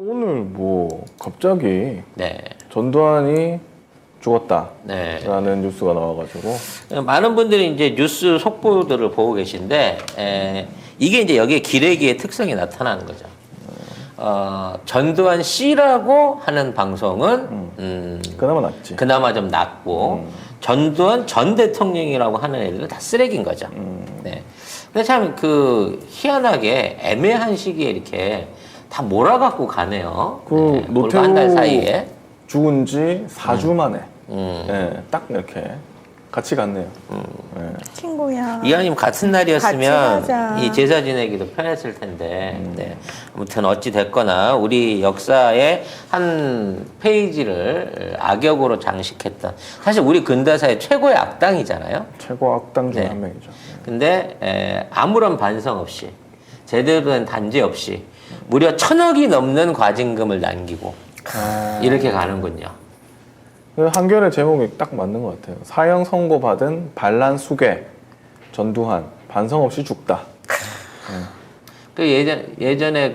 오늘 뭐 갑자기 네. 전두환이 죽었다라는 네. 뉴스가 나와가지고 많은 분들이 이제 뉴스 속보들을 보고 계신데, 이게 이제 여기에 기레기의 특성이 나타나는 거죠. 전두환 씨라고 하는 방송은, 그나마 낫지. 그나마 좀 낫고, 전두환 전 대통령이라고 하는 애들은 다 쓰레기인 거죠. 네. 근데 참 희한하게 애매한 시기에 이렇게 다 몰아갖고 가네요. 그 불과 한 달 사이에. 죽은 지 4주 만에 네, 딱 이렇게 같이 갔네요. 네. 친구야. 이왕이면 같은 날이었으면 같이 가자. 이 제사 지내기도 편했을 텐데. 네. 아무튼 어찌 됐거나 우리 역사의 한 페이지를 악역으로 장식했던, 사실 우리 근대사의 최고의 악당이잖아요. 최고 악당 중에 네. 한 명이죠. 근데 아무런 반성 없이, 제대로 된 단죄 없이 무려 1,000억이 넘는 과징금을 남기고 이렇게 가는군요. 그 한겨레 제목이 딱 맞는 것 같아요. 사형 선고받은 반란 수괴 전두환 반성 없이 죽다. 그 예전에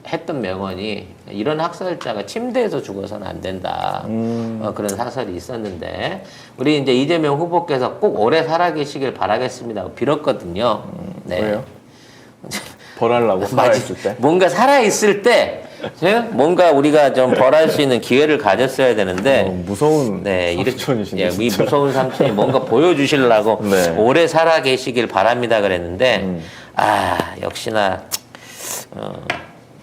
했던 명언이, 이런 학살자가 침대에서 죽어서는 안 된다. 그런 사설이 있었는데, 우리 이제 이재명 후보께서 꼭 오래 살아계시길 바라겠습니다 빌었거든요. 네. 왜요? 벌하려고 살아있을 때? 뭔가 살아있을 때, 뭔가 우리가 좀 벌할 수 있는 기회를 가졌어야 되는데, 무서운 네, 삼촌이시네. 이 진짜. 무서운 삼촌이 뭔가 보여주시려고 네. 오래 살아 계시길 바랍니다 그랬는데, 역시나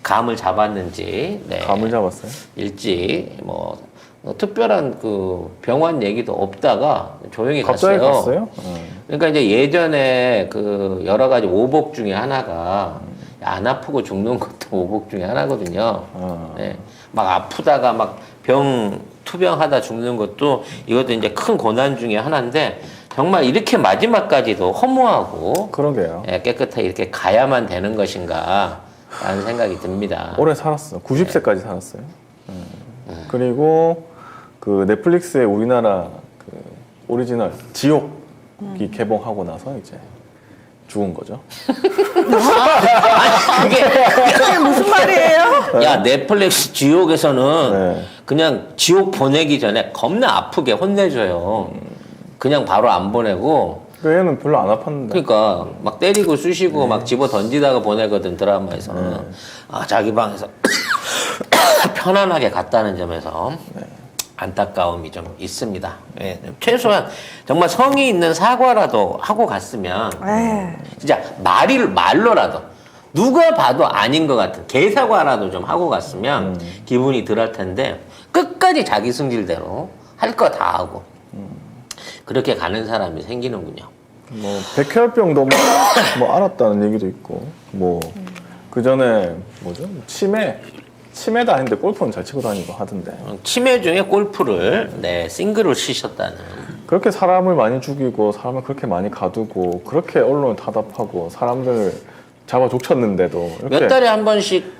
감을 잡았는지, 네. 감을 잡았어요. 일찍 특별한 병원 얘기도 없다가 조용히 갑자기 갔어요. 갔어요? 그러니까 이제 예전에 여러 가지 오복 중에 하나가, 안 아프고 죽는 것도 오복 중에 하나거든요. 네. 막 아프다가 막 투병하다 죽는 것도, 이것도 이제 큰 고난 중에 하나인데, 정말 이렇게 마지막까지도 허무하고 그러게요. 깨끗하게 이렇게 가야만 되는 것인가 라는 생각이 듭니다. 오래 살았어. 90세까지 살았어요. 그리고 그 넷플릭스의 우리나라 오리지널 지옥이 개봉하고 나서 이제 죽은 거죠. 그게 무슨 말이에요? 야, 넷플릭스 지옥에서는 네. 그냥 지옥 보내기 전에 겁나 아프게 혼내줘요. 그냥 바로 안 보내고. 그 애는 별로 안 아팠는데. 그러니까 막 때리고 쑤시고 막 집어 던지다가 보내거든, 드라마에서는. 자기 방에서 편안하게 갔다는 점에서 안타까움이 좀 있습니다. 예, 최소한 정말 성의 있는 사과라도 하고 갔으면, 진짜 말로라도 누가 봐도 아닌 것 같은 개사과라도 좀 하고 갔으면 기분이 덜할 텐데, 끝까지 자기 승질대로 할 거 다 하고 그렇게 가는 사람이 생기는군요. 뭐 백혈병도 뭐 알았다는 얘기도 있고, 뭐 그 전에 뭐죠? 치매도 아닌데 골프는 잘 치고 다니고 하던데. 치매 중에 골프를 싱글을 치셨다는. 그렇게 사람을 많이 죽이고 사람을 그렇게 많이 가두고 그렇게 언론을 타답하고 사람들 잡아 족쳤는데도 이렇게 몇 달에 한 번씩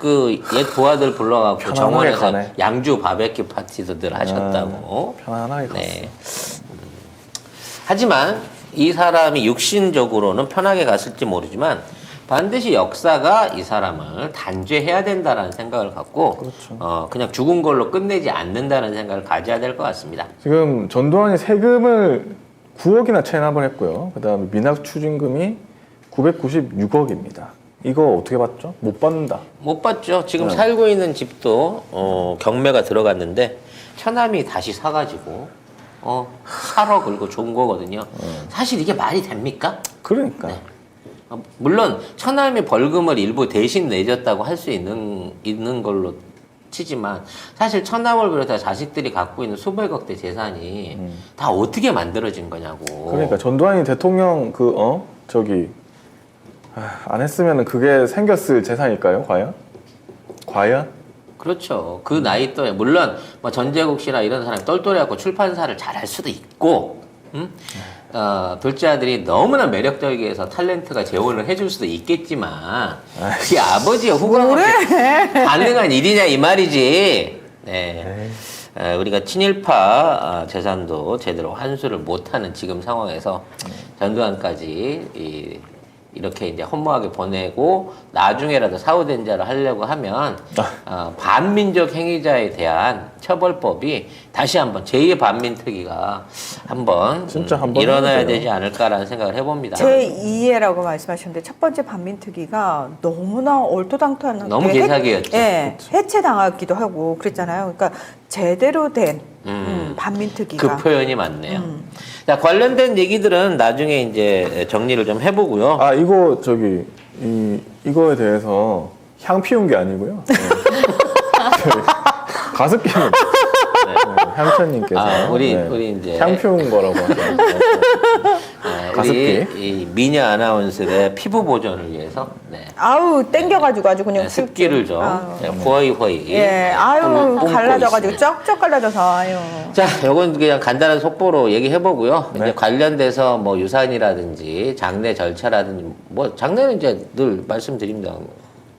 옛 부하들 불러갖고 편안하게 정원에서 가네. 양주 바베큐 파티도 늘 하셨다고. 편안하게 갔어. 네. 하지만 이 사람이 육신적으로는 편하게 갔을지 모르지만, 반드시 역사가 이 사람을 단죄해야 된다는 생각을 갖고, 그렇죠. 그냥 죽은 걸로 끝내지 않는다는 생각을 가져야 될 것 같습니다. 지금 전두환이 세금을 9억이나 체납을 했고요. 그다음에 미납 추징금이 996억입니다. 이거 어떻게 받죠? 못 받는다. 못 봤죠. 지금 살고 있는 집도 경매가 들어갔는데 처남이 다시 사가지고 사러 그리고 준 거거든요. 사실 이게 말이 됩니까? 그러니까. 물론 처남이 벌금을 일부 대신 내줬다고 할 수 있는 걸로 치지만, 사실 처남을 비롯해 자식들이 갖고 있는 수백억대 재산이 다 어떻게 만들어진 거냐고. 그러니까 전두환이 대통령 안 했으면 그게 생겼을 재산일까요? 과연? 그렇죠. 그 나이 또에 물론 뭐 전재국 씨나 이런 사람이 똘똘해갖고 출판사를 잘할 수도 있고, 둘째 아들이 너무나 매력적이게 해서 탤런트가 재혼을 해줄 수도 있겠지만, 그게 아버지의 후광을 가능한 일이냐 이 말이지. 네. 우리가 친일파 재산도 제대로 환수를 못하는 지금 상황에서 전두환까지 이렇게 이제 허무하게 보내고 나중에라도 사후된자를 하려고 하면 반민족 행위자에 대한 처벌법이 다시 한번 제2의 반민특위가 한번 진짜 한번 일어나야 해야 돼요. 되지 않을까라는 생각을 해봅니다. 제2회라고 말씀하셨는데 첫 번째 반민특위가 너무나 얼토당토하는 너무 개사기였죠. 예, 해체당하기도 하고 그랬잖아요. 그러니까 제대로 된 반민특위가 그 표현이 맞네요. 자, 관련된 얘기들은 나중에 이제 정리를 좀 해보고요. 아 이거 저기 이거에 대해서 향 피운 게 아니고요. 네. 가습기는 향천님께서 우리 이제 향 피운 거라고 하죠. 가습기. 이 미녀 아나운서의 피부 보존을 위해서 아우 땡겨가지고 아주 그냥 습기를 좀 호이호이 예, 아유 뿜고 갈라져가지고 있습니다. 쩍쩍 갈라져서 아유. 자, 요건 그냥 간단한 속보로 얘기해보고요. 네. 이제 관련돼서 뭐 유산이라든지 장례 절차라든지 뭐 장례는 이제 늘 말씀드립니다.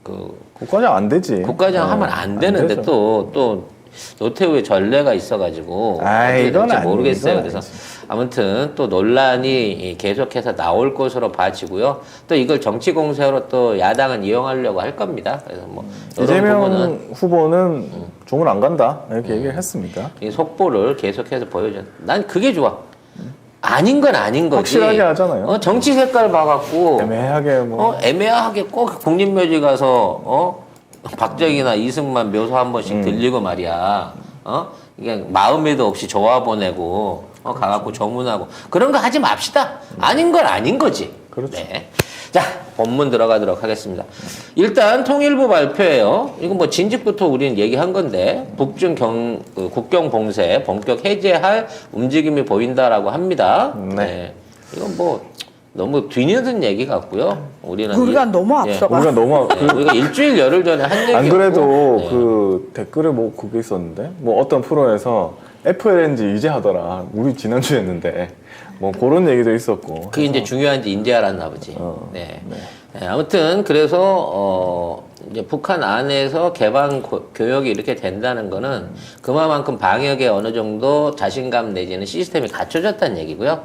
그 국가장 안 되지. 국가장 하면 안 되는데 되죠. 또 노태우의 전례가 있어가지고 어떻게 이건 될지 아니에요. 모르겠어요. 이건 그래서 아니지. 아무튼 또 논란이 계속해서 나올 것으로 봐지고요. 또 이걸 정치 공세로 또 야당은 이용하려고 할 겁니다. 그래서 뭐 이런 이재명 부분은 후보는 종을 안 간다 이렇게 얘기를 했습니다. 이 속보를 계속해서 보여줘. 난 그게 좋아. 아닌 건 아닌 거지. 확실하게 하잖아요. 정치 색깔 봐갖고 애매하게 뭐 애매하게 꼭 국립묘지 가서 박정희나 이승만 묘소 한 번씩 들리고 말이야. 이게 마음에도 없이 좋아 보내고 가갖고 조문하고 그런 거 하지 맙시다. 아닌 건 아닌 거지. 그렇죠. 네. 자, 본문 들어가도록 하겠습니다. 일단 통일부 발표예요. 이건 뭐 진즉부터 우리는 얘기한 건데 북중 국경 봉쇄 본격 해제할 움직임이 보인다라고 합니다. 네. 이건 뭐 너무 뒤늦은 얘기 같고요. 우리는 우리가 너무 앞서가. 우리가 너무 우리가 일주일 열흘 전에 한 얘기였고 안 그래도 네. 그 댓글에 뭐 그게 있었는데 뭐 어떤 프로에서 FLNG 이제 하더라. 우리 지난주에 했는데 뭐 그런 얘기도 있었고. 그게 이제 중요한지 인지하라나 보지. 네. 네, 아무튼 그래서 이제 북한 안에서 개방 교역이 이렇게 된다는 거는 그만큼 방역에 어느 정도 자신감 내지는 시스템이 갖춰졌다는 얘기고요.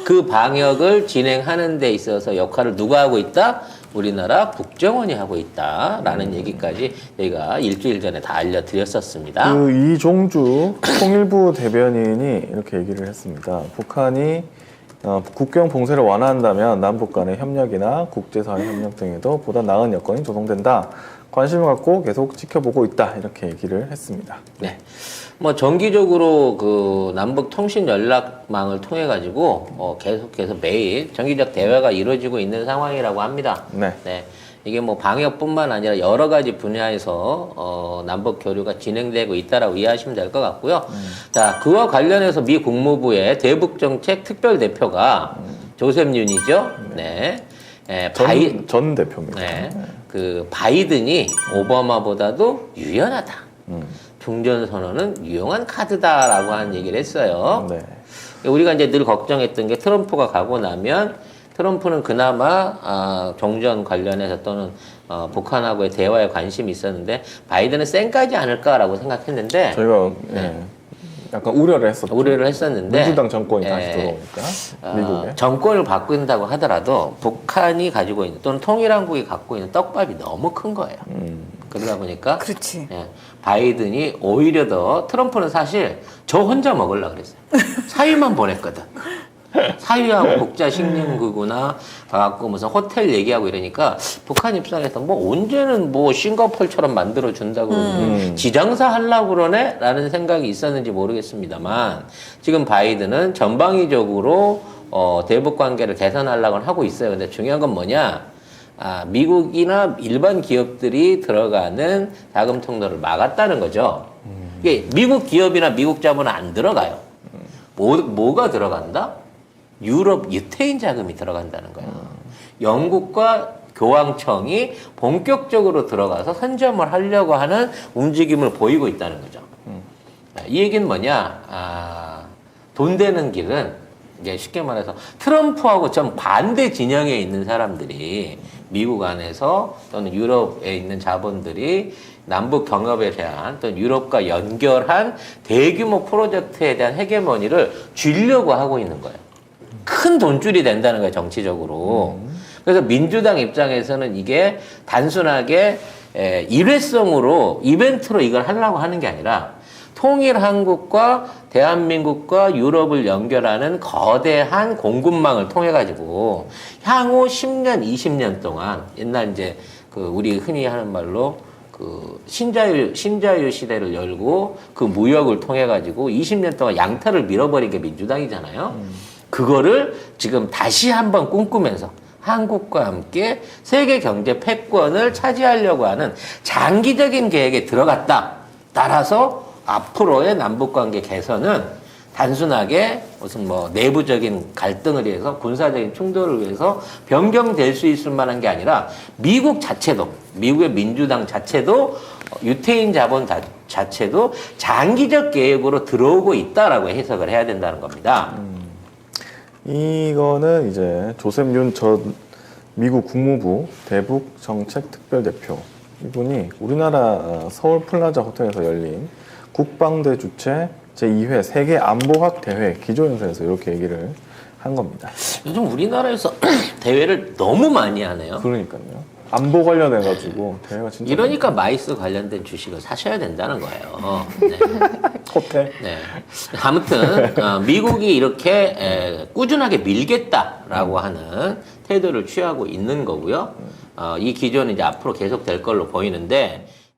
그 방역을 진행하는 데 있어서 역할을 누가 하고 있다? 우리나라 국정원이 하고 있다라는 얘기까지 저희가 일주일 전에 다 알려드렸었습니다. 그 이종주 통일부 대변인이 이렇게 얘기를 했습니다. 북한이 국경 봉쇄를 완화한다면 남북 간의 협력이나 국제사회 협력 등에도 보다 나은 여건이 조성된다. 관심을 갖고 계속 지켜보고 있다. 이렇게 얘기를 했습니다. 네. 뭐 정기적으로 그 남북 통신 연락망을 통해 가지고 계속해서 매일 정기적 대화가 이루어지고 있는 상황이라고 합니다. 네. 이게 뭐 방역뿐만 아니라 여러 가지 분야에서 남북 교류가 진행되고 있다라고 이해하시면 될 것 같고요. 자, 그와 관련해서 미 국무부의 대북 정책 특별 대표가 조셉 윤이죠. 네. 전 대표입니다. 네. 그 바이든이 오바마보다도 유연하다. 종전선언은 유용한 카드다라고 하는 얘기를 했어요. 네. 우리가 이제 늘 걱정했던 게 트럼프가 가고 나면 트럼프는 그나마 종전 관련해서 또는 북한하고의 대화에 관심이 있었는데 바이든은 쌩까지 않을까라고 생각했는데 저희가 약간 우려를 했었죠. 했었는데 민주당 정권이 예, 다시 들어오니까 미국에. 정권을 바꾼다고 하더라도 북한이 가지고 있는 또는 통일한국이 갖고 있는 떡밥이 너무 큰 거예요. 그러다 보니까 그렇지. 바이든이 오히려 더 트럼프는 사실 저 혼자 먹으려고 그랬어요. 사위만 보냈거든. 사위하고 국자식량국이나 가갖고 무슨 호텔 얘기하고 이러니까 북한 입장에서 뭐 언제는 뭐 싱가포르처럼 만들어 준다고 그러는데 지장사 하려고 그러네? 라는 생각이 있었는지 모르겠습니다만 지금 바이든은 전방위적으로 대북 관계를 개선하려고 하고 있어요. 근데 중요한 건 뭐냐? 미국이나 일반 기업들이 들어가는 자금 통로를 막았다는 거죠. 이게 미국 기업이나 미국 자본은 안 들어가요. 뭐가 들어간다? 유럽 유태인 자금이 들어간다는 거예요. 영국과 교황청이 본격적으로 들어가서 선점을 하려고 하는 움직임을 보이고 있다는 거죠. 이 얘기는 뭐냐? 돈 되는 길은 이제 쉽게 말해서 트럼프하고 좀 반대 진영에 있는 사람들이 미국 안에서 또는 유럽에 있는 자본들이 남북 경협에 대한 또는 유럽과 연결한 대규모 프로젝트에 대한 헤게모니를 쥐려고 하고 있는 거예요. 큰 돈줄이 된다는 거예요, 정치적으로. 그래서 민주당 입장에서는 이게 단순하게 일회성으로 이벤트로 이걸 하려고 하는 게 아니라 통일 한국과 대한민국과 유럽을 연결하는 거대한 공급망을 통해 가지고 향후 10년, 20년 동안 옛날 이제 그 우리 흔히 하는 말로 그 신자유 시대를 열고 그 무역을 통해 가지고 20년 동안 양털을 밀어버린 게 민주당이잖아요. 그거를 지금 다시 한번 꿈꾸면서 한국과 함께 세계 경제 패권을 차지하려고 하는 장기적인 계획에 들어갔다. 따라서 앞으로의 남북관계 개선은 단순하게 무슨 뭐 내부적인 갈등을 위해서 군사적인 충돌을 위해서 변경될 수 있을 만한 게 아니라 미국 자체도 미국의 민주당 자체도 유태인 자본 자체도 장기적 계획으로 들어오고 있다라고 해석을 해야 된다는 겁니다. 이거는 이제 조셉 윤 전 미국 국무부 대북 정책 특별대표 이분이 우리나라 서울 플라자 호텔에서 열린 국방대 주최 제2회 세계 안보학 대회 기조연설에서 이렇게 얘기를 한 겁니다. 요즘 우리나라에서 대회를 너무 많이 하네요. 그러니까요. 안보 관련해가지고 대회가 진짜 이러니까 마이스 관련된 주식을 사셔야 된다는 거예요. 네. 호텔. 네. 아무튼 미국이 이렇게 꾸준하게 밀겠다라고 하는 태도를 취하고 있는 거고요. 이 기조는 이제 앞으로 계속 될 걸로 보이는데